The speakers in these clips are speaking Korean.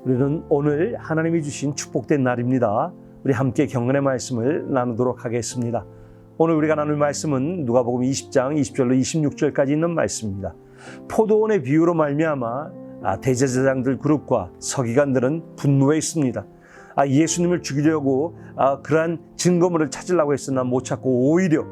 우리는 오늘 하나님이 주신 축복된 날입니다. 우리 함께 경건의 말씀을 나누도록 하겠습니다. 오늘 우리가 나눌 말씀은 누가복음 20장 20절로 26절까지 있는 말씀입니다. 포도원의 비유로 말미암아 대제사장들 그룹과 서기관들은 분노해 있습니다. 예수님을 죽이려고 그러한 증거물을 찾으려고 했으나 못 찾고 오히려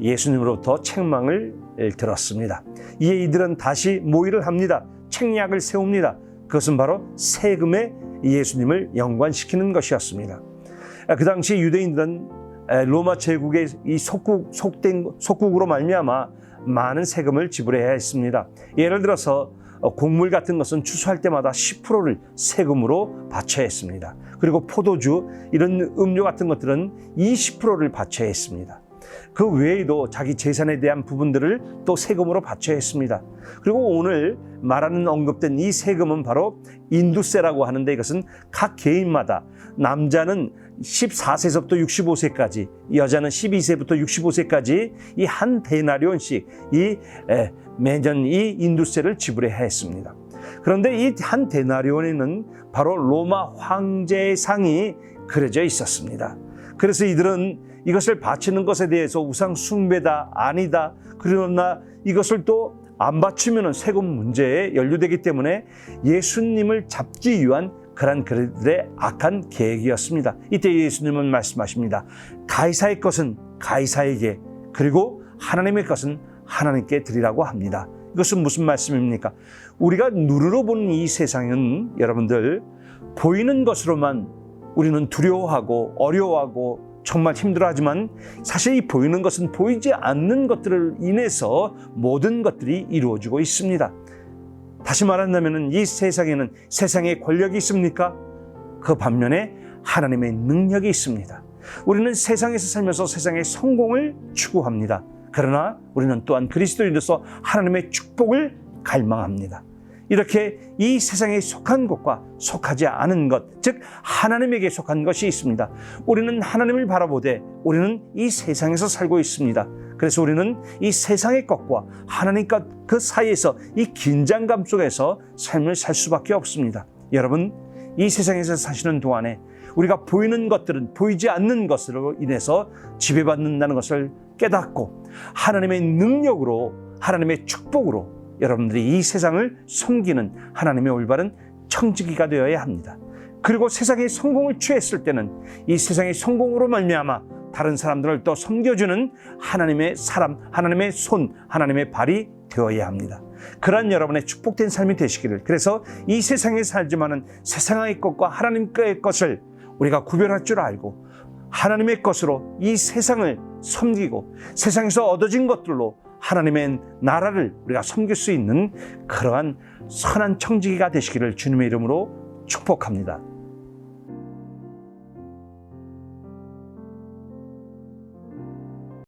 예수님으로부터 책망을 들었습니다. 이에 이들은 다시 모의를 합니다. 책략을 세웁니다. 그것은 바로 세금에 예수님을 연관시키는 것이었습니다. 그 당시 유대인들은 로마 제국의 이 속국으로 말미암아 많은 세금을 지불해야 했습니다. 예를 들어서 곡물 같은 것은 추수할 때마다 10%를 세금으로 바쳐야 했습니다. 그리고 포도주, 이런 음료 같은 것들은 20%를 바쳐야 했습니다. 그 외에도 자기 재산에 대한 부분들을 또 세금으로 바쳐야 했습니다. 그리고 오늘 말하는 언급된 이 세금은 바로 인두세라고 하는데, 이것은 각 개인마다 남자는 14세부터 65세까지, 여자는 12세부터 65세까지 이 한 데나리온씩 매년 이 인두세를 지불해야 했습니다. 그런데 이 한 데나리온에는 바로 로마 황제의 상이 그려져 있었습니다. 그래서 이들은 이것을 바치는 것에 대해서 우상 숭배다, 아니다, 그러나 이것을 또 안 바치면 세금 문제에 연루되기 때문에 예수님을 잡기 위한 그런 그들의 악한 계획이었습니다. 이때 예수님은 말씀하십니다. 가이사의 것은 가이사에게, 그리고 하나님의 것은 하나님께 드리라고 합니다. 이것은 무슨 말씀입니까? 우리가 눈으로 보는 이 세상은 여러분들 보이는 것으로만 우리는 두려워하고 어려워하고 정말 힘들어하지만, 사실 이 보이는 것은 보이지 않는 것들을 인해서 모든 것들이 이루어지고 있습니다. 다시 말한다면 이 세상에는 세상의 권력이 있습니까? 그 반면에 하나님의 능력이 있습니다. 우리는 세상에서 살면서 세상의 성공을 추구합니다. 그러나 우리는 또한 그리스도인으로서 하나님의 축복을 갈망합니다. 이렇게 이 세상에 속한 것과 속하지 않은 것, 즉 하나님에게 속한 것이 있습니다. 우리는 하나님을 바라보되 우리는 이 세상에서 살고 있습니다. 그래서 우리는 이 세상의 것과 하나님과 그 사이에서 이 긴장감 속에서 삶을 살 수밖에 없습니다. 여러분, 이 세상에서 사시는 동안에 우리가 보이는 것들은 보이지 않는 것으로 인해서 지배받는다는 것을 깨닫고 하나님의 능력으로, 하나님의 축복으로 여러분들이 이 세상을 섬기는 하나님의 올바른 청지기가 되어야 합니다. 그리고 세상의 성공을 취했을 때는 이 세상의 성공으로 말미암아 다른 사람들을 또 섬겨주는 하나님의 사람, 하나님의 손, 하나님의 발이 되어야 합니다. 그러한 여러분의 축복된 삶이 되시기를, 그래서 이 세상에 살지만은 세상의 것과 하나님의 것을 우리가 구별할 줄 알고 하나님의 것으로 이 세상을 섬기고 세상에서 얻어진 것들로 하나님의 나라를 우리가 섬길 수 있는 그러한 선한 청지기가 되시기를 주님의 이름으로 축복합니다.